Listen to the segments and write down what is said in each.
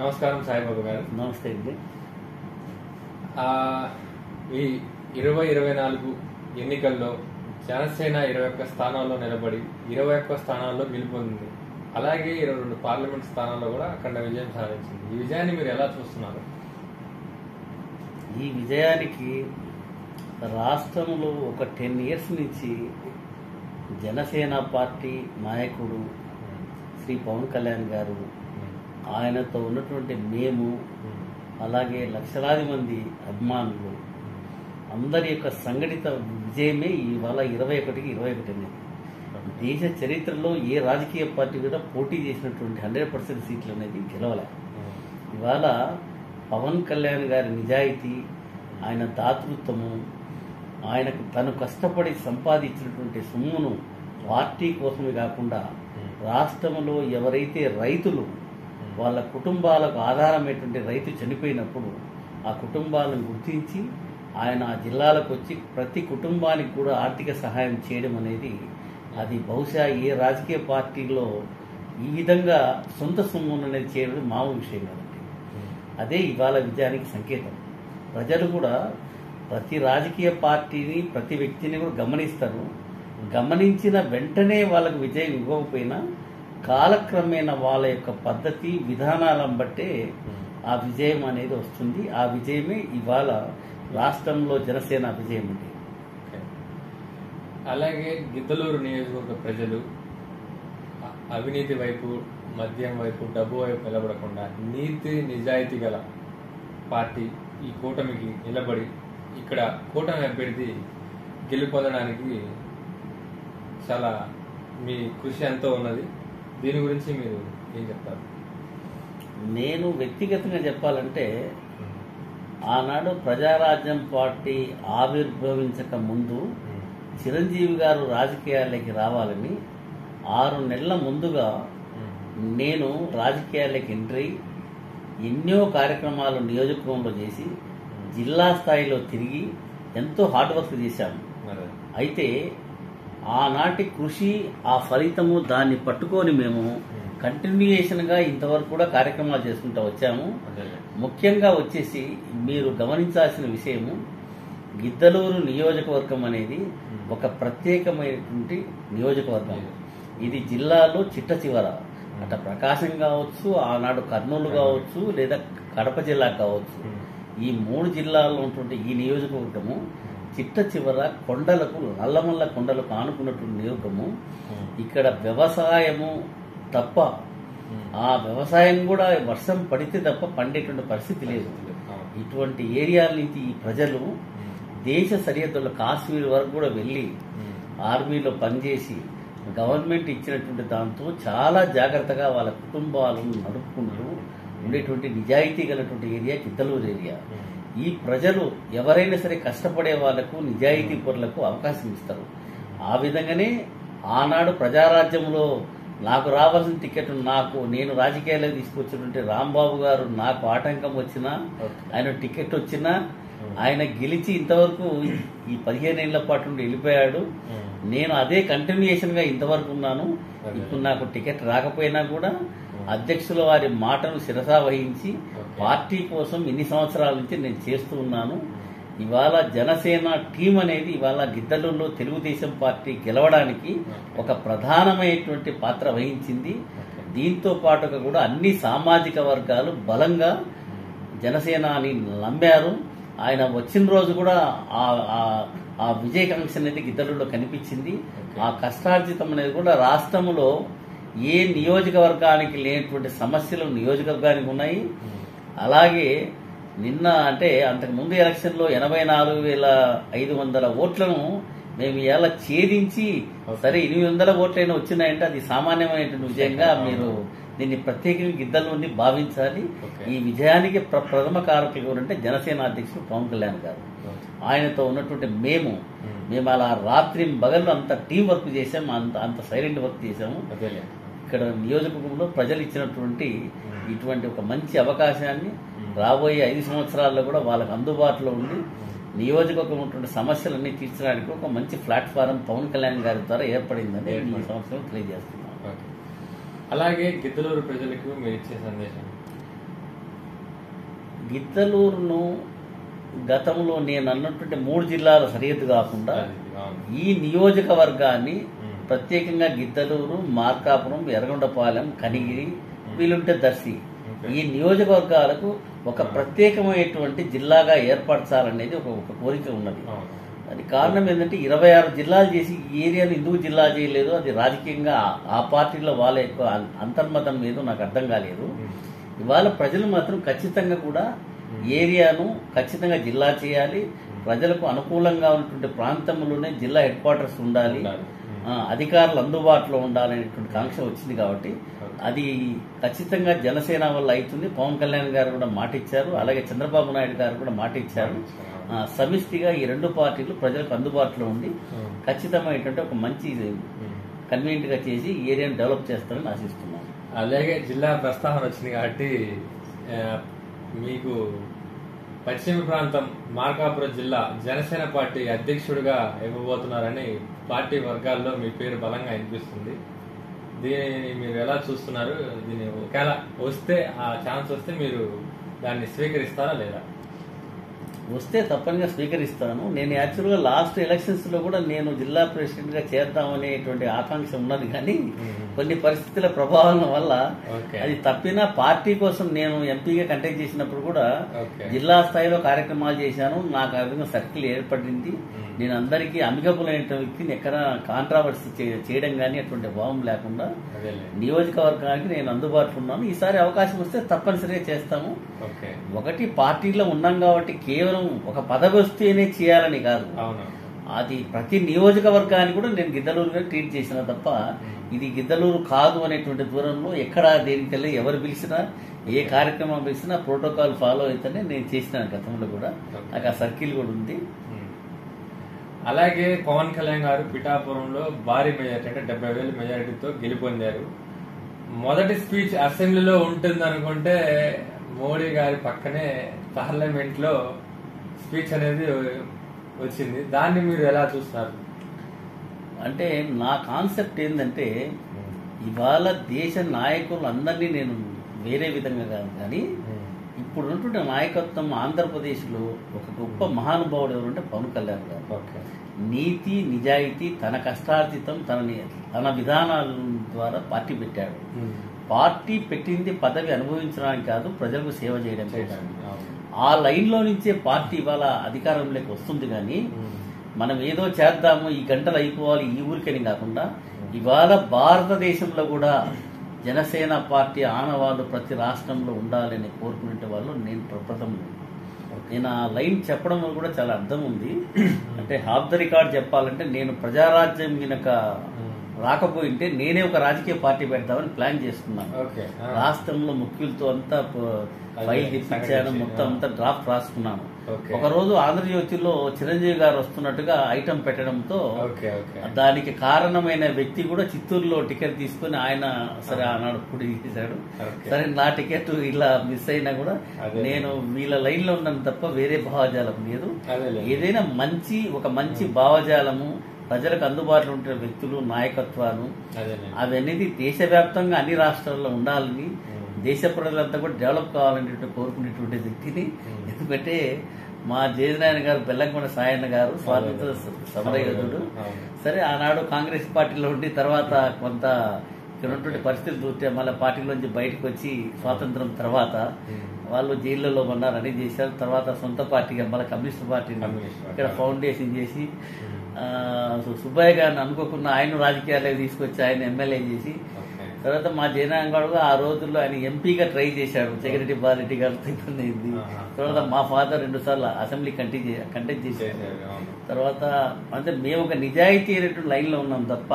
నమస్కారం సాయిబాబు గారు. నమస్తే అండి. ఈ 2024 ఎన్నికల్లో జనసేన 21 స్థానాల్లో నిలబడి 21 స్థానాల్లో గెలుపొందింది. అలాగే 22 పార్లమెంట్ స్థానాల్లో కూడా అఖండ విజయం సాధించింది. ఈ విజయాన్ని మీరు ఎలా చూస్తున్నారు? ఈ విజయానికి రాష్ట్రంలో ఒక 10 ఇయర్స్ నుంచి జనసేన పార్టీ నాయకుడు శ్రీ పవన్ కళ్యాణ్ గారు, ఆయనతో ఉన్నటువంటి మేము, అలాగే లక్షలాది మంది అభిమానులు అందరి యొక్క సంఘటిత విజయమే ఇవాళ 21కి 21 అనేది. దేశ చరిత్రలో ఏ రాజకీయ పార్టీ కూడా పోటీ చేసినటువంటి 100% సీట్లు అనేది గెలవలే. ఇవాళ పవన్ కళ్యాణ్ గారి నిజాయితీ, ఆయన దాతృత్వము, ఆయనకు తను కష్టపడి సంపాదించినటువంటి సొమ్మును పార్టీ కోసమే కాకుండా రాష్ట్రంలో ఎవరైతే రైతులు వాళ్ళ కుటుంబాలకు ఆధారమైనటువంటి రైతు చనిపోయినప్పుడు ఆ కుటుంబాలను గుర్తించి ఆయన ఆ జిల్లాలకు వచ్చి ప్రతి కుటుంబానికి కూడా ఆర్థిక సహాయం చేయడం అనేది అది బహుశా ఏ రాజకీయ పార్టీలో ఈ విధంగా సొంత సొమ్మును అనేది చేయడం మామూలు విషయం కాబట్టి అదే ఇవాళ విజయానికి సంకేతం. ప్రజలు కూడా ప్రతి రాజకీయ పార్టీని, ప్రతి వ్యక్తిని కూడా గమనిస్తారు. గమనించిన వెంటనే వాళ్ళకు విజయం ఇవ్వకపోయినా కాలక్రమేణా వాళ్ళ యొక్క పద్ధతి విధానాలను బట్టే ఆ విజయం అనేది వస్తుంది. ఆ విజయమే ఇవాళ రాష్ట్రంలో జనసేన విజయం ఉంది. అలాగే గిద్దలూరు నియోజకవర్గ ప్రజలు అవినీతి వైపు, మద్యం వైపు, డబ్బు వైపు నిలబడకుండా నీతి నిజాయితీ గల పార్టీ ఈ కూటమికి నిలబడి ఇక్కడ కూటమి అభ్యర్థి గెలుపొందడానికి చాలా మీ కృషి ఎంతో ఉన్నది. దీని గురించి మీరు ఏం చెప్తారు? నేను వ్యక్తిగతంగా చెప్పాలంటే ఆనాడు ప్రజారాజ్యం పార్టీ ఆవిర్భవించక ముందు చిరంజీవి గారు రాజకీయాల్లోకి రావాలని 6 నెలల ముందుగా నేను రాజకీయాల్లోకి ఎంట్రీ ఎన్నో కార్యక్రమాలు నియోజకవర్గంలో చేసి జిల్లా స్థాయిలో తిరిగి ఎంతో హార్డ్ వర్క్ చేశాము. అయితే ఆనాటి కృషి, ఆ ఫలితము, దాన్ని పట్టుకొని మేము కంటిన్యూయేషన్గా ఇంతవరకు కూడా కార్యక్రమాలు చేసుకుంటూ వచ్చాము. ముఖ్యంగా వచ్చేసి మీరు గమనించాల్సిన విషయము, గిద్దలూరు నియోజకవర్గం అనేది ఒక ప్రత్యేకమైనటువంటి నియోజకవర్గం. ఇది జిల్లాలో చిట్ట చివర, అట ప్రకాశం కావచ్చు, ఆనాడు కర్నూలు కావచ్చు, లేదా కడప జిల్లా కావచ్చు, ఈ 3 జిల్లాల్లో ఉన్నటువంటి ఈ నియోజకవర్గము చిట్ట చివర కొండలకు, నల్లమల్ల కొండలకు ఆనుకున్నటువంటి నియోజకము. ఇక్కడ వ్యవసాయము తప్ప, ఆ వ్యవసాయం కూడా వర్షం పడితే తప్ప పండేటువంటి పరిస్థితి లేదు. ఇటువంటి ఏరియాల నుంచి ఈ ప్రజలు దేశ సరిహద్దుల కాశ్మీర్ వరకు కూడా వెళ్ళి ఆర్మీలో పనిచేసి గవర్నమెంట్ ఇచ్చినటువంటి దాంతో చాలా జాగ్రత్తగా వాళ్ళ కుటుంబాలను నడుపుకుంటూ ఉండేటువంటి నిజాయితీ గలటువంటి ఏరియా గిద్దలూరు ఏరియా. ఈ ప్రజలు ఎవరైనా సరే కష్టపడే వాళ్లకు, నిజాయితీ పరులకు అవకాశం ఇస్తారు. ఆ విధంగానే ఆనాడు ప్రజారాజ్యంలో నాకు రావాల్సిన టికెట్, నేను రాజకీయాలకు తీసుకొచ్చినటువంటి రాంబాబు గారు నాకు ఆటంకం వచ్చినా, ఆయన టికెట్ వచ్చినా, ఆయన గెలిచి ఇంతవరకు ఈ 15 ఏళ్ల పాటు నుండి వెళ్ళిపోయాడు. నేను అదే కంటిన్యూయేషన్ గా ఇంతవరకు ఉన్నాను. ఇప్పుడు నాకు టికెట్ రాకపోయినా కూడా అధ్యక్షుల వారి మాటను శిరసా వహించి పార్టీ కోసం ఇన్ని సంవత్సరాల నుంచి నేను చేస్తూ ఉన్నాను. ఇవాళ జనసేన టీం అనేది ఇవాళ గిద్దలూరులో తెలుగుదేశం పార్టీ గెలవడానికి ఒక ప్రధానమైనటువంటి పాత్ర వహించింది. దీంతో పాటుగా కూడా అన్ని సామాజిక వర్గాలు బలంగా జనసేనాని నమ్మారు. ఆయన వచ్చిన రోజు కూడా ఆ విజయకాంక్ష అనేది గిద్దలూరులో కనిపించింది. ఆ కష్టార్జితం అనేది కూడా రాష్ట్రంలో ఏ నియోజకవర్గానికి లేనటువంటి సమస్యలు నియోజకవర్గానికి ఉన్నాయి. అలాగే నిన్న అంటే అంతకుముందు ఎలక్షన్లో 84,500 ఓట్లను మేము ఇలా ఛేదించి, సరే 800 ఓట్లైనా వచ్చినాయంటే అది సామాన్యమైనటువంటి విజయంగా మీరు దీన్ని ప్రత్యేకంగా గిద్దలూరుని భావించాలి. ఈ విజయానికి ప్రథమ కారకులు ఎవరంటే జనసేన అధ్యక్షుడు పవన్ కళ్యాణ్ గారు. ఆయనతో ఉన్నటువంటి మేము అలా రాత్రి పగళ్ళు అంత టీం వర్క్ చేసాము, అంత సైలెంట్ వర్క్ చేసాము. ఇక్కడ నియోజకవర్గంలో ప్రజలు ఇచ్చినటువంటి ఇటువంటి ఒక మంచి అవకాశాన్ని రాబోయే 5 సంవత్సరాల్లో కూడా వాళ్ళకు అందుబాటులో ఉండి నియోజకవర్గం ఉన్నటువంటి సమస్యలన్నీ తీర్చడానికి ఒక మంచి ప్లాట్ఫారం పవన్ కళ్యాణ్ గారి ద్వారా ఏర్పడిందని ఈ సంవత్సరం తెలియజేస్తున్నాం. అలాగే గిద్దలూరు ప్రజలకు మీరు ఇచ్చే సందేశం? గిద్దలూరును గతంలో నేను అన్నటువంటి 3 జిల్లాల సరిహద్దు కాకుండా ఈ నియోజకవర్గాన్ని ప్రత్యేకంగా గిద్దలూరు, మార్కాపురం, ఎర్రగొండపాలెం, కనిగిరి, వీలుంటే దర్శి, ఈ నియోజకవర్గాలకు ఒక ప్రత్యేకమైనటువంటి జిల్లాగా ఏర్పరచాలనేది ఒక కోరిక ఉన్నది. అది కారణం ఏంటంటే 26 జిల్లాలు చేసి ఈ ఏరియాను ఎందుకు జిల్లా చేయలేదు, అది రాజకీయంగా ఆ పార్టీలో వాళ్ళ యొక్క అంతర్మతం ఏదో నాకు అర్థం కాలేదు. ఇవాళ ప్రజలు మాత్రం ఖచ్చితంగా కూడా ఏరియాను ఖచ్చితంగా జిల్లా చేయాలి, ప్రజలకు అనుకూలంగా ఉన్నటువంటి ప్రాంతంలోనే జిల్లా హెడ్ క్వార్టర్స్ ఉండాలి, అధికారులు అందుబాటులో ఉండాలనేటువంటి కాంక్ష వచ్చింది. కాబట్టి అది ఖచ్చితంగా జనసేన వల్ల అవుతుంది. పవన్ కళ్యాణ్ గారు కూడా మాట ఇచ్చారు, అలాగే చంద్రబాబు నాయుడు గారు కూడా మాట ఇచ్చారు. సమిష్టిగా ఈ 2 పార్టీలు ప్రజలకు అందుబాటులో ఉండి ఖచ్చితమైనటువంటి ఒక మంచి కన్వీనియంట్ గా చేసి ఈ ఏరియాను డెవలప్ చేస్తారని ఆశిస్తున్నాను. అలాగే జిల్లా ప్రస్తావన వచ్చింది కాబట్టి మీకు పశ్చిమ ప్రాంతం మార్కాపురం జిల్లా జనసేన పార్టీ అధ్యక్షుడిగా ఇవ్వబోతున్నారని పార్టీ వర్గాల్లో మీ పేరు బలంగా వినిపిస్తుంది. దీనిని మీరు ఎలా చూస్తున్నారు? దీన్ని ఒకవేళ వస్తే, ఆ ఛాన్స్ వస్తే మీరు దాన్ని స్వీకరిస్తారా లేదా? వస్తే తప్పనిగా స్వీకరిస్తాను. నేను యాక్చువల్గా లాస్ట్ ఎలక్షన్స్ లో కూడా నేను జిల్లా ప్రెసిడెంట్ గా చేద్దామనేటువంటి ఆకాంక్ష ఉన్నది, కానీ కొన్ని పరిస్థితుల ప్రభావం వల్ల అది తప్పినా పార్టీ కోసం నేను ఎంపీగా కంటెక్ట్ చేసినప్పుడు కూడా జిల్లా స్థాయిలో కార్యక్రమాలు చేశాను. నాకు ఆ విధంగా సర్కిల్ ఏర్పడింది. నేను అందరికీ అమిగబుల్ అయిన వ్యక్తిని ఎక్కడ కాంట్రావర్సీ చేయడం కానీ అటువంటి భావం లేకుండా నియోజకవర్గానికి నేను అందుబాటులో ఉన్నాను. ఈసారి అవకాశం వస్తే తప్పనిసరిగా చేస్తాము. ఒకటి పార్టీలో ఉన్నాం కాబట్టి కేవలం ఒక పదవి వస్తేనే చేయాలని కాదు, అది ప్రతి నియోజకవర్గాన్ని కూడా నేను గిద్దలూరుగా ట్రీట్ చేసిన తప్ప ఇది గిద్దలూరు కాదు అనేటువంటి దూరంలో ఎక్కడ దేనికి వెళ్ళి ఎవరు పిలిచినా ఏ కార్యక్రమం పిలిచినా ప్రోటోకాల్ ఫాలో అయితేనే నేను చేసిన గతంలో కూడా నాకు ఆ సర్కిల్ కూడా ఉంది. అలాగే పవన్ కళ్యాణ్ గారు పిఠాపురంలో భారీ మెజారిటీ అంటే 70,000 మెజారిటీతో గెలుపొందారు. మొదటి స్పీచ్ అసెంబ్లీలో ఉంటుంది అనుకుంటే మోడీ గారి పక్కనే పార్లమెంట్ లో స్పీచ్ అనేది వచ్చింది. దాన్ని మీరు ఎలా చూస్తారు? అంటే నా కాన్సెప్ట్ ఏంటంటే ఇవాళ దేశ నాయకులు అందరినీ నేను వేరే విధంగా కాదు, కానీ ఇప్పుడు ఉన్నటువంటి నాయకత్వం ఆంధ్రప్రదేశ్లో ఒక గొప్ప మహానుభావుడు ఎవరంటే పవన్ కళ్యాణ్ గారు. నీతి నిజాయితీ, తన కష్టార్జితం, తన విధానాల ద్వారా పార్టీ పెట్టాడు. పార్టీ పెట్టింది పదవి అనుభవించడానికి కాదు, ప్రజలకు సేవ చేయడం కోసం. ఆ లైన్లో నుంచే పార్టీ ఇవాళ అధికారంలోకి వస్తుంది. కానీ మనం ఏదో చేద్దాము, ఈ గంటలు అయిపోవాలి ఈ ఊరికని కాకుండా ఇవాళ భారతదేశంలో కూడా జనసేన పార్టీ ఆనవాళ్ళు ప్రతి రాష్ట్రంలో ఉండాలని కోరుకునే వాళ్ళు నేను ప్రప్రథం. నేను ఆ లైన్ చెప్పడం కూడా చాలా అర్థం ఉంది. అంటే హాఫ్ ద రికార్డ్ చెప్పాలంటే నేను ప్రజారాజ్యం కనుక రాకపోయింటే నేనే ఒక రాజకీయ పార్టీ పెడతామని ప్లాన్ చేసుకున్నాను. రాష్ట్రంలో ముఖ్యులతో అంతా ఫైల్ తెప్పించాను, మొత్తం అంతా డ్రాఫ్ట్ రాసుకున్నాను. ఒకరోజు ఆంధ్రజ్యోతిలో చిరంజీవి గారు వస్తున్నట్టుగా ఐటమ్ పెట్టడంతో దానికి కారణమైన వ్యక్తి కూడా చిత్తూరులో టికెట్ తీసుకుని ఆయన సరే ఆనాడు కూడా చేశాడు. సరే నా టికెట్ ఇలా మిస్ అయినా కూడా నేను వీళ్ళ లైన్ లో ఉన్నాను తప్ప వేరే భావజాలం లేదు. ఏదైనా ఒక మంచి భావజాలము, ప్రజలకు అందుబాటులో ఉండే వ్యక్తులు, నాయకత్వాలు అవన్నీ దేశవ్యాప్తంగా అన్ని రాష్ట్రాల్లో ఉండాలని, దేశ ప్రజలంతా కూడా డెవలప్ కావాలనేటువంటి కోరుకునేటువంటి వ్యక్తిని. ఎందుకంటే మా జయనారాయణ గారు, బెల్లంకొండ సాయన్న గారు స్వాతంత్ర సమరయోధుడు. సరే ఆనాడు కాంగ్రెస్ పార్టీలో ఉండి తర్వాత కొంత ఇక్కడ ఉన్నటువంటి పరిస్థితులు చూస్తే మళ్ళీ పార్టీలోంచి బయటకు వచ్చి స్వాతంత్రం తర్వాత వాళ్ళు జైళ్లలో ఉన్నారని చేశారు. తర్వాత సొంత పార్టీగా మళ్ళీ కమ్యూనిస్ట్ పార్టీని ఇక్కడ ఫౌండేషన్ చేసి సుబ్బయ్య గారిని అనుకోకుండా ఆయన రాజకీయాలకు తీసుకొచ్చి ఆయన ఎమ్మెల్యే చేసి తర్వాత మా జయనారాయణ గారు ఆ రోజుల్లో ఆయన ఎంపీగా ట్రై చేశాడు. జగరెడ్డి బాలరెడ్డి గారితో ఇబ్బంది అయింది. తర్వాత మా ఫాదర్ 2 సార్లు అసెంబ్లీ కంటెక్ట్ చేశారు. తర్వాత అంటే మేము ఒక నిజాయితీ అయినటువంటి లైన్ లో ఉన్నాం తప్ప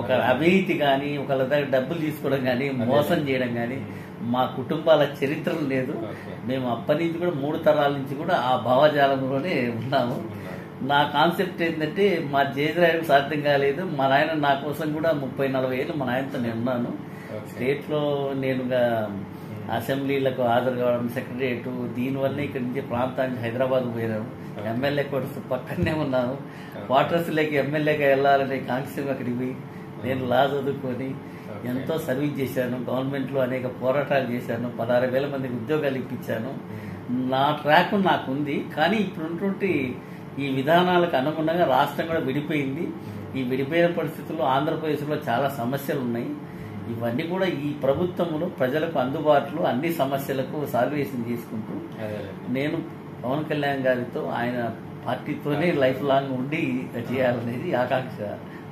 ఒక అవినీతి కానీ ఒకళ్ళ దగ్గర డబ్బులు తీసుకోవడం కానీ మోసం చేయడం కానీ మా కుటుంబాల చరిత్ర లేదు. మేము అప్పటి నుంచి కూడా 3 తరాల నుంచి కూడా ఆ భావజాలంలోనే ఉన్నాము. నా కాన్సెప్ట్ ఏంటంటే మా జయరాయకు సాధ్యం కాలేదు. మా నాయన నా కోసం కూడా 30-40 ఏళ్ళు మా నాయనతో నేను ఉన్నాను. స్టేట్ లో నేనుగా అసెంబ్లీలకు హాజరు కావడం, సెక్రటరియట్, దీనివల్ల ఇక్కడి నుంచి ప్రాంతానికి హైదరాబాద్ పోయినాను. ఎమ్మెల్యే క్వార్టర్స్ పక్కనే ఉన్నాను. క్వార్టర్స్ లేక ఎమ్మెల్యేగా వెళ్ళాలనే కాంక్ష అక్కడికి పోయి నేను లా చదువుకొని ఎంతో సర్వీస్ చేశాను, గవర్నమెంట్లో అనేక పోరాటాలు చేశాను, 16,000 మందికి ఉద్యోగాలు ఇప్పించాను. నా ట్రాక్ నాకుంది. కానీ ఇప్పుడున్నటువంటి ఈ విధానాలకు అనుగుణంగా రాష్ట్రం కూడా విడిపోయింది. ఈ విడిపోయిన పరిస్థితుల్లో ఆంధ్రప్రదేశ్లో చాలా సమస్యలు ఉన్నాయి. ఇవన్నీ కూడా ఈ ప్రభుత్వంలో ప్రజలకు అందుబాటులో అన్ని సమస్యలకు సాల్వేషన్ చేసుకుంటూ నేను పవన్ కళ్యాణ్ గారితో ఆయన పార్టీతోనే లైఫ్ లాంగ్ ఉండి చేయాలనేది ఆకాంక్ష.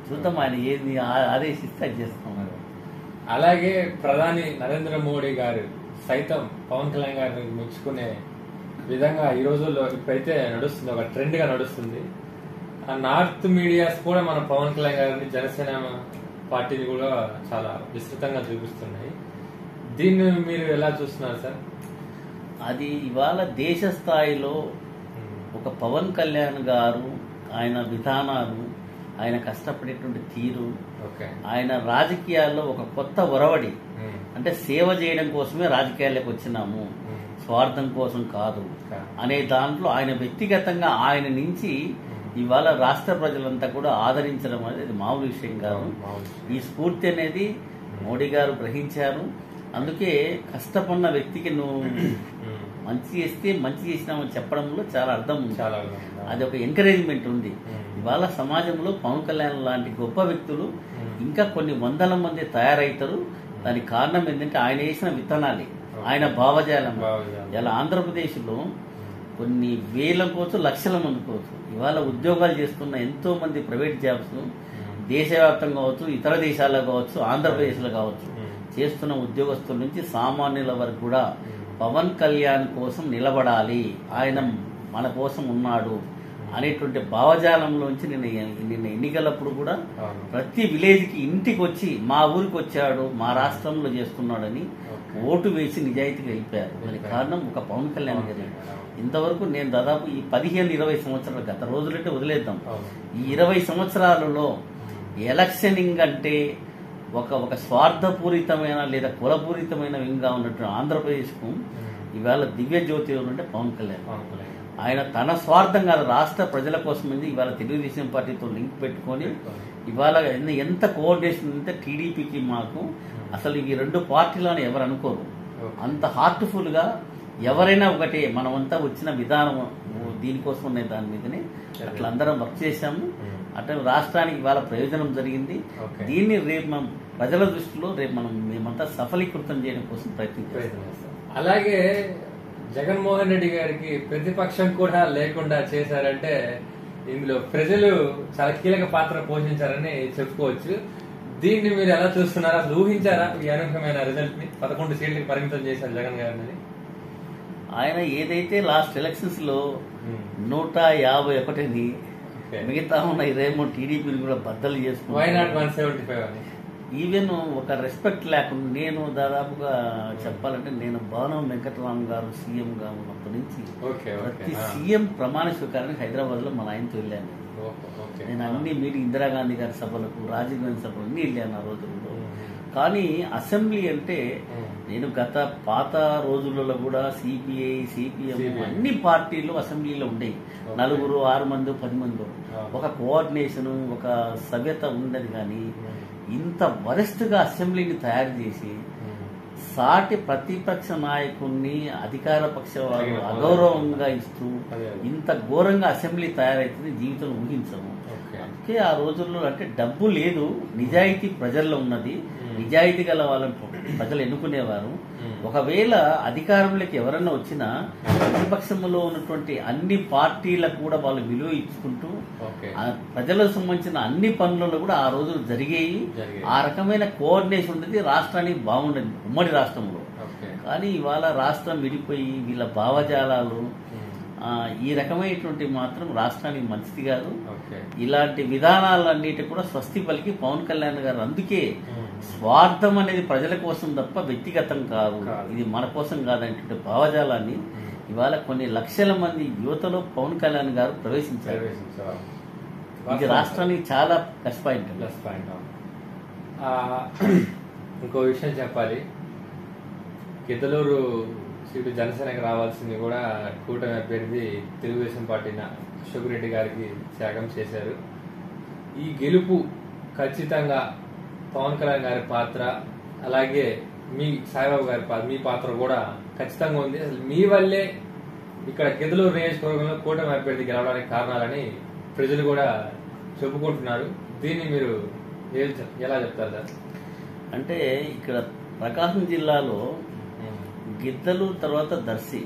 చూద్దాం, ఆయన ఏది ఆదేశిస్తే అది చేస్తున్నాడు. అలాగే ప్రధాని నరేంద్ర మోడీ గారు సైతం పవన్ కళ్యాణ్ గారిని మెచ్చుకునే విధంగా ఈ రోజుల్లో ఇప్పుడైతే నడుస్తుంది, ఒక ట్రెండ్ గా నడుస్తుంది. ఆ నార్త్ మీడియాస్ కూడా మన పవన్ కళ్యాణ్ గారిని జనసేన పార్టీని కూడా చాలా విస్తృతంగా చూపిస్తున్నాయి. దీన్ని మీరు ఎలా చూస్తున్నారు సార్? అది ఇవాళ దేశ స్థాయిలో ఒక పవన్ కళ్యాణ్ గారు, ఆయన విధానాలు, ఆయన కష్టపడేటువంటి తీరు, ఆయన రాజకీయాల్లో ఒక కొత్త ఒరవడి, అంటే సేవ చేయడం కోసమే రాజకీయాల్లోకి వచ్చినాము, స్వార్థం కోసం కాదు అనే దాంట్లో ఆయన వ్యక్తిగతంగా ఆయన నుంచి ఇవాళ రాష్ట్ర ప్రజలంతా కూడా ఆదరించడం అనేది మామూలు విషయం కాదు. ఈ స్ఫూర్తి అనేది మోడీ గారు గ్రహించారు. అందుకే కష్టపడిన వ్యక్తికి నువ్వు మంచి చేస్తే మంచి చేసినామని చెప్పడంలో చాలా అర్థం ఉంది. అది ఒక ఎంకరేజ్మెంట్ ఉంది. ఇవాళ సమాజంలో పవన్ కళ్యాణ్ లాంటి గొప్ప వ్యక్తులు ఇంకా కొన్ని వందల మంది తయారవుతారు. దానికి కారణం ఏంటంటే ఆయన వేసిన విత్తనాలే, ఆయన భావజాలం. ఇలా ఆంధ్రప్రదేశ్లో కొన్ని వేల కోవచ్చు, లక్షల మంది కోవచ్చు ఇవాళ ఉద్యోగాలు చేస్తున్న ఎంతో మంది ప్రైవేట్ జాబ్స్ దేశవ్యాప్తంగా కావచ్చు, ఇతర దేశాల్లో కావచ్చు, ఆంధ్రప్రదేశ్లో కావచ్చు చేస్తున్న ఉద్యోగస్తుల నుంచి సామాన్యుల వరకు కూడా పవన్ కళ్యాణ్ కోసం నిలబడాలి, ఆయన మన కోసం ఉన్నాడు అనేటువంటి భావజాలంలోంచి నిన్న ఎన్నికలప్పుడు కూడా ప్రతి విలేజ్కి ఇంటికి వచ్చి మా ఊరికి వచ్చాడు, మా రాష్ట్రంలో చేస్తున్నాడని ఓటు వేసి నిజాయితీగా వెళ్ళిపోయారు. దానికి కారణం ఒక పవన్ కళ్యాణ్ గారి. ఇంతవరకు నేను దాదాపు ఈ 15-20 సంవత్సరాలు, గత రోజులంటే వదిలేద్దాం, ఈ 20 సంవత్సరాలలో ఎలక్షనింగ్ అంటే ఒక స్వార్థపూరితమైన లేదా కులపూరితమైన వింగా ఉన్నటువంటి ఆంధ్రప్రదేశ్కు ఇవాళ దివ్య జ్యోతి అంటే పవన్ కళ్యాణ్. ఆయన తన స్వార్థం కాదు, రాష్ట్ర ప్రజల కోసం ఇవాళ తెలుగుదేశం పార్టీతో లింక్ పెట్టుకొని ఇవాళ ఎంత కోఆర్డినేషన్ ఉంటే టీడీపీకి మాకు అసలు ఇవి రెండు పార్టీలను ఎవరు అనుకోరు. అంత హార్ట్ఫుల్ గా ఎవరైనా ఒకటే, మనమంతా వచ్చిన విధానం దీనికోసం ఉన్నాయి, దాని మీదనే అట్లా అందరం వర్క్ చేశాము. అట్లా రాష్ట్రానికి ఇవాళ ప్రయోజనం జరిగింది. దీన్ని రేపు మనం ప్రజల దృష్టిలో రేపు మేమంతా సఫలీకృతం చేయడం కోసం ప్రయత్నించాం. అలాగే జగన్మోహన్ రెడ్డి గారికి ప్రతిపక్షం కూడా లేకుండా చేశారంటే ఇందులో ప్రజలు చాలా కీలక పాత్ర పోషించారని చెప్పుకోవచ్చు. దీన్ని మీరు ఎలా చూస్తున్నారు? అసలు ఊహించారా ఈ అనూహ్యమైన రిజల్ట్ ని? 11 సీట్లకి పరిమితం చేశారు జగన్ గారిని. ఆయన ఏదైతే లాస్ట్ ఎలక్షన్స్ లో 151ని మిగతా ఉన్న 23 టీడీపీని కూడా బద్దలు చేసుకున్నారు. ఈవెన్ ఒక రెస్పెక్ట్ లేకుండా నేను దాదాపుగా చెప్పాలంటే నేను భవనం వెంకటరామ్ గారు సీఎం గా ఉన్నప్పటి నుంచి ప్రతి సీఎం ప్రమాణ స్వీకారానికి హైదరాబాద్ లో మా ఆయనతో వెళ్ళాను. నేను అన్ని మీటింగ్, ఇందిరాగాంధీ గారి సభలకు, రాజీవ్ గాంధీ సభలు అన్ని వెళ్ళాను ఆ రోజుల్లో. కానీ అసెంబ్లీ అంటే నేను గత పాత రోజులలో కూడా సిపిఐ, సిపిఎం అన్ని పార్టీలు అసెంబ్లీలో ఉండేవి. 4, 6 మంది, 10 మంది. ఒక కోఆర్డినేషన్, ఒక సభ్యత ఉండదు. కానీ ఇంత వరస్ట్గా అసెంబ్లీని తయారు చేసి సాటి ప్రతిపక్ష నాయకుడిని అధికార పక్ష వాళ్ళు అగౌరవంగా ఇస్తూ ఇంత ఘోరంగా అసెంబ్లీ తయారైతుంది జీవితంలో ఊహించము. అందుకే ఆ రోజుల్లో అంటే డబ్బు లేదు, నిజాయితీ ప్రజల్లో ఉన్నది, నిజాయితీ గల వాళ్ళని ప్రజలు ఎన్నుకునేవారు. ఒకవేళ అధికారంలోకి ఎవరన్నా వచ్చినా ప్రతిపక్షంలో ఉన్నటువంటి అన్ని పార్టీలకు కూడా వాళ్ళు విలువ ఇచ్చుకుంటూ ప్రజలకు సంబంధించిన అన్ని పనులలో కూడా ఆ రోజులు జరిగేవి. ఆ రకమైన కోఆర్డినేషన్ ఉండేది, రాష్ట్రానికి బాగుండేది ఉమ్మడి రాష్ట్రంలో. కానీ ఇవాళ రాష్ట్రం విడిపోయి వీళ్ళ భావజాలాలు ఈ రకమైనటువంటి మాత్రం రాష్ట్రానికి మంచిది కాదు. ఇలాంటి విధానాలన్నిటి కూడా స్వస్తి పలికి పవన్ కళ్యాణ్ గారు. అందుకే స్వార్థం అనేది ప్రజల కోసం తప్ప వ్యక్తిగతం కాదు, ఇది మన కోసం కాదనేటువంటి భావజాలాన్ని ఇవాళ కొన్ని లక్షల మంది యువతలో పవన్ కళ్యాణ్ గారు ప్రవేశించారు. ఇది రాష్ట్రానికి చాలా ప్లస్ పాయింట్. ఇంకో విషయం చెప్పాలి, గిద్దలూరు సీటు జనసేనకు రావాల్సింది కూడా కూటమి అభ్యర్థి తెలుగుదేశం పార్టీ అశోక్ రెడ్డి గారికి త్యాగం చేశారు. ఈ గెలుపు ఖచ్చితంగా పవన్ కళ్యాణ్ గారి పాత్ర, అలాగే మీ సాయిబాబు గారి పాత్ర, మీ పాత్ర కూడా ఖచ్చితంగా ఉంది. అసలు మీ వల్లే ఇక్కడ గిద్దలూరు నియోజకవర్గంలో కూటమి అభ్యర్థి గెలవడానికి కారణాలని ప్రజలు కూడా చెప్పుకుంటున్నారు. దీన్ని మీరు ఎలా చెప్తారు సార్? అంటే ఇక్కడ ప్రకాశం జిల్లాలో గిద్దలూరు తర్వాత దర్శి,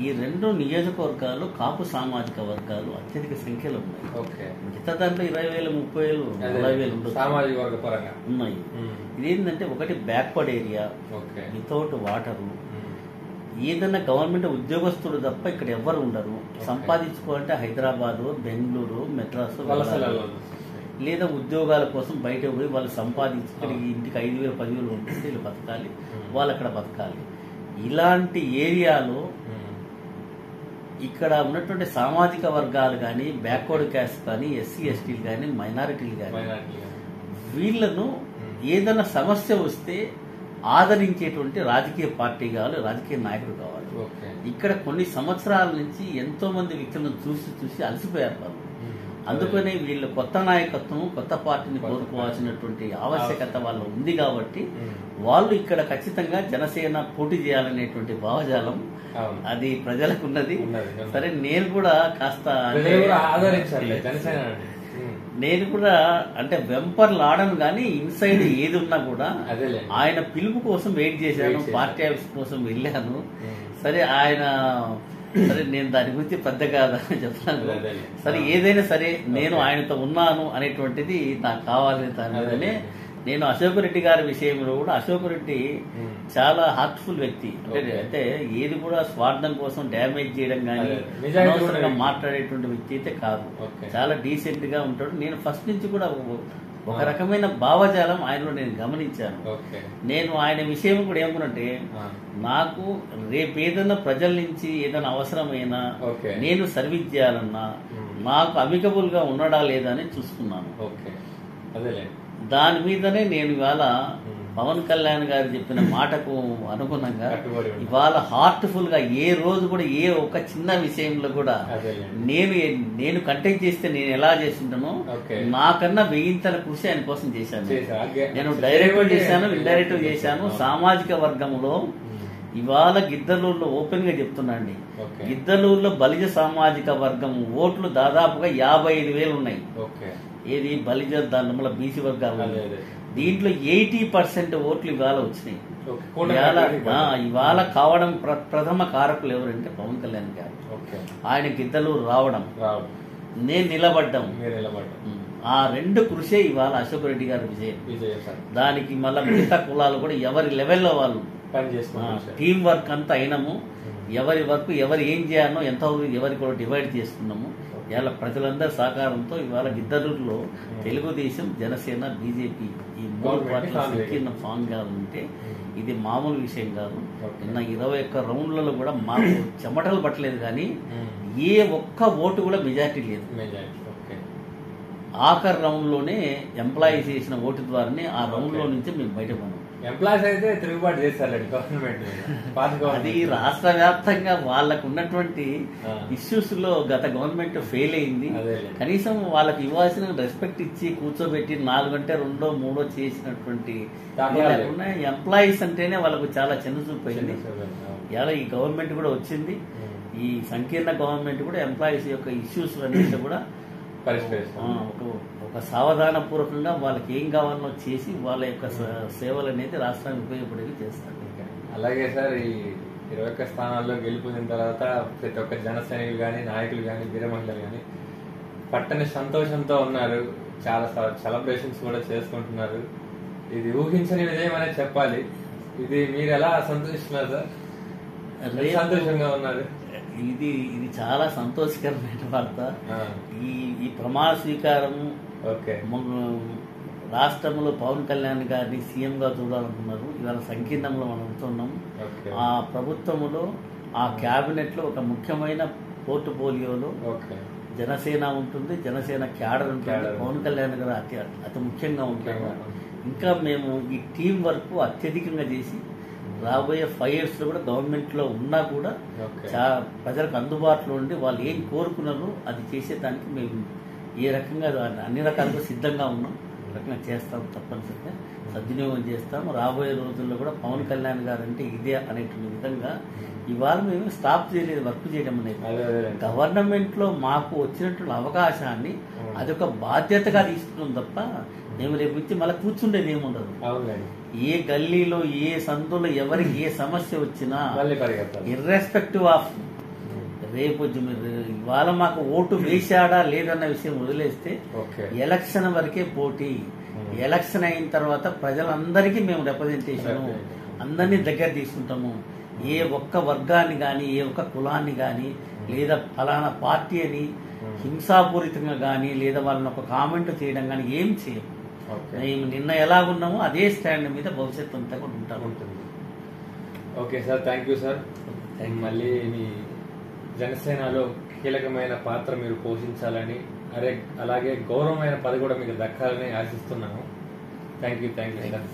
ఈ రెండు నియోజకవర్గాలు కాపు సామాజిక వర్గాలు అత్యధిక సంఖ్యలో ఉన్నాయి. మిగతా దాంట్లో 20,000, 30,000, 40,000 ఉండదు సామాజిక వర్గ పరంగా ఉన్నాయి. ఇదేంటంటే ఒకటి బ్యాక్వర్డ్ ఏరియా, వితౌట్ వాటరు, ఏదైనా గవర్నమెంట్ ఉద్యోగస్తుడు తప్ప ఇక్కడ ఎవరు ఉండరు. సంపాదించుకోవాలంటే హైదరాబాదు, బెంగళూరు, మెడ్రాసు లేదా ఉద్యోగాల కోసం బయట పోయి వాళ్ళు సంపాదించుకొని ఇంటికి 5,000, 10,000 పంపిస్తే వీళ్ళు బతకాలి, వాళ్ళు అక్కడ బతకాలి. ఇలాంటి ఏరియాలో ఇక్కడ ఉన్నటువంటి సామాజిక వర్గాలు కానీ, బ్యాక్వర్డ్ క్యాస్ట్ కానీ, ఎస్సీ ఎస్టీలు కానీ, మైనారిటీలు కానీ వీళ్లను ఏదైనా సమస్య వస్తే ఆదరించేటువంటి రాజకీయ పార్టీ కావాలి, రాజకీయ నాయకుడు కావాలి. ఇక్కడ కొన్ని సంవత్సరాల నుంచి ఎంతో మంది వ్యక్తులను చూసి అలసిపోయారు వాళ్ళు. అందుకనే వీళ్ళు కొత్త నాయకత్వం, కొత్త పార్టీని కోరుకోవాల్సినటువంటి ఆవశ్యకత వాళ్ళు ఉంది. కాబట్టి వాళ్ళు ఇక్కడ ఖచ్చితంగా జనసేన పోటీ చేయాలనేటువంటి భావజాలం అది ప్రజలకు ఉన్నది. సరే, నేను కూడా కాస్త నేను కూడా అంటే వెంపర్లు ఆడను కానీ ఇన్సైడ్ ఏది ఉన్నా కూడా ఆయన పిలుపు కోసం వెయిట్ చేశాను, పార్టీ ఆఫీస్ కోసం వెళ్ళాను. సరే ఆయన సరే నేను దాని గురించి పెద్దగా చెప్తాను. సరే ఏదైనా సరే నేను ఆయనతో ఉన్నాను అనేటువంటిది నాకు కావాలి. దాని మీదనే నేను అశోక్ రెడ్డి గారి విషయంలో కూడా, అశోక్ రెడ్డి చాలా హార్ట్ఫుల్ వ్యక్తి. అంటే ఏది కూడా స్వార్థం కోసం డ్యామేజ్ చేయడం కానీ అనవసరంగా మాట్లాడేటువంటి వ్యక్తి అయితే కాదు. చాలా డీసెంట్ గా ఉంటాడు. నేను ఫస్ట్ నుంచి కూడా ఒక రకమైన భావజాలం ఆయనలో నేను గమనించాను. నేను ఆయన విషయం కూడా ఏమనంటే, నాకు రేపు ఏదైనా ప్రజల నుంచి ఏదైనా అవసరమైనా నేను సర్వీస్ చేయాలన్నా నాకు అమికబుల్ గా ఉన్నాడా లేదా అని చూసుకున్నాను. దాని మీదనే నేను ఇవాళ పవన్ కళ్యాణ్ గారు చెప్పిన మాటకు అనుగుణంగా ఇవాళ హార్ట్ఫుల్ గా ఏ రోజు కూడా ఏ ఒక్క చిన్న విషయంలో కూడా నేను కంటెక్ట్ చేస్తే నేను ఎలా చేస్తుంటానో నాకన్నా వెయ్యింతల కృషి ఆయన కోసం చేశాను. నేను డైరెక్ట్ చేశాను, ఇండైరెక్ట్ చేశాను. సామాజిక వర్గంలో ఇవాళ గిద్దలూరులో ఓపెన్ గా చెప్తున్నాండి, గిద్దలూరులో బలిజ సామాజిక వర్గం ఓట్లు దాదాపుగా 55,000 ఉన్నాయి. ఏది బలిజ దాంట్లో బీసీ వర్గాలు, దీంట్లో 80% ఓట్లు ఇవాళ వచ్చినాయి. ఇవాళ కావడం ప్రథమ కారకులు ఎవరంటే పవన్ కళ్యాణ్ గారు. ఆయన గిద్దలూరు రావడం, నేను నిలబడ్డం, ఆ రెండు కృషే ఇవాళ అశోక్ రెడ్డి గారి విజయం. దానికి మళ్ళా మిగతా కులాలు కూడా ఎవరి లెవెల్లో వాళ్ళు టీం వర్క్ అంతా అయినాము. ఎవరి వర్క్ ఎవరు ఏం చేయాలో ఎంత ఎవరి కూడా డివైడ్ చేసుకున్నాము. ఇవాళ ప్రజలందరి సహకారంతో ఇవాళ గిద్దలూరులో తెలుగుదేశం, జనసేన, బీజేపీ ఈ 3 పార్టీలు సంకీర్ణ ఫామ్ గా ఉంటే ఇది మామూలు విషయం కాదు. నిన్న 21 రౌండ్లలో కూడా మాకు చెమటలు పట్టలేదు కానీ ఏ ఒక్క ఓటు కూడా మెజార్టీ లేదు. ఆఖరి రౌండ్ లోనే ఎంప్లాయీస్ చేసిన ఓటు ద్వారానే ఆ రౌండ్ లో నుంచి మేము బయటపడ్డాం. ఎంప్లాయీస్ అయితే తిరుగుబాటు చేస్తారు గవర్నమెంట్. అది రాష్ట్ర వ్యాప్తంగా వాళ్ళకు ఉన్నటువంటి ఇష్యూస్ లో గత గవర్నమెంట్ ఫెయిల్ అయింది. కనీసం వాళ్ళకి ఇవ్వాల్సిన రెస్పెక్ట్ ఇచ్చి కూర్చోబెట్టి 4 గంట 2, 3 చేసినటువంటి ఎంప్లాయీస్ అంటేనే వాళ్ళకు చాలా చిన్న చూపు అయింది. ఇలా ఈ గవర్నమెంట్ కూడా వచ్చింది, ఈ సంకీర్ణ గవర్నమెంట్ కూడా ఎంప్లాయీస్ యొక్క ఇష్యూస్ అన్నింటి కూడా ఒక సావధాన పూర్వకంగా వాళ్ళకి ఏం కావాలో చేసి వాళ్ళ యొక్క సేవలు అనేది రాష్ట్రానికి ఉపయోగపడేవి చేస్తారు. అలాగే సార్, ఈ 21 స్థానాల్లో గెలుపొందిన తర్వాత ప్రతి ఒక్క జన సైనికులు కానీ, నాయకులు కానీ, వీర మహిళలు కానీ పట్టని సంతోషంతో ఉన్నారు. చాలా సెలబ్రేషన్స్ కూడా చేసుకుంటున్నారు. ఇది ఊహించని విజయం అనేది చెప్పాలి. ఇది మీరు ఎలా సంతోషిస్తున్నారు సార్? సంతోషంగా ఉన్నారు. ఇది చాలా సంతోషకరమైన వార్త. ఈ ప్రమాణ స్వీకారము రాష్ట్రంలో పవన్ కళ్యాణ్ గారిని సీఎం గా చూడాలనుకున్నారు. ఇవాళ సంకీర్ణంలో మనం ఉంటున్నాం. ఆ ప్రభుత్వంలో, ఆ క్యాబినెట్ లో ఒక ముఖ్యమైన పోర్ట్ఫోలియోలో జనసేన ఉంటుంది, జనసేన క్యాడర్ ఉంటుంది, పవన్ కళ్యాణ్ గారు అతి ముఖ్యంగా ఉంటారు. ఇంకా మేము ఈ టీం వర్క్ అత్యధికంగా చేసి రాబోయే 5 years లో కూడా గవర్నమెంట్ లో ఉన్నా కూడా ప్రజలకు అందుబాటులో ఉండి వాళ్ళు ఏం కోరుకున్నారో అది చేసేదానికి మేము ఏ రకంగా అన్ని రకాలుగా సిద్ధంగా ఉన్నాం. రకంగా చేస్తాం, తప్పనిసరిగా సద్వినియోగం చేస్తాం. రాబోయే రోజుల్లో కూడా పవన్ కళ్యాణ్ గారు అంటే ఇదే అనేటువంటి విధంగా ఇవాళ మేము స్టాప్ చేయలేదు వర్క్ చేయడం అనేది. గవర్నమెంట్లో మాకు వచ్చినటువంటి అవకాశాన్ని అదొక బాధ్యతగా తీసుకుంటాం తప్ప మేము రేపు వచ్చి మళ్ళీ కూర్చుండేది ఏముండదు. ఏ గల్లీలో ఏ సందులో ఎవరికి ఏ సమస్య వచ్చినా ఇర్రెస్పెక్టివ్ ఆఫ్ రేపు ఇవాళ మాకు ఓటు వేశాడా లేదన్న విషయం వదిలేస్తే ఎలక్షన్ వరకే పోటీ. ఎలక్షన్ అయిన తర్వాత ప్రజలందరికీ మేము రిప్రజెంటేషన్ అందరినీ దగ్గర తీసుకుంటాము. ఏ ఒక్క వర్గాన్ని కానీ ఏ ఒక్క కులాన్ని కానీ లేదా ఫలానా పార్టీ అని హింసాపూరితంగా కానీ లేదా వాళ్ళని ఒక కామెంట్ చేయడం కానీ ఏం చేయము. మేము నిన్న ఎలా ఉన్నామో అదే స్టాండ్ మీద భవిష్యత్తు అంతా కూడా ఉంటుంది. Okay sir, thank you sir. మళ్ళీ మీ జనసేనలో కీలకమైన పాత్ర మీరు పోషించాలని అలాగే గౌరవమైన పదవి కూడా మీకు దక్కాలని ఆశిస్తున్నాను. Thank you sir.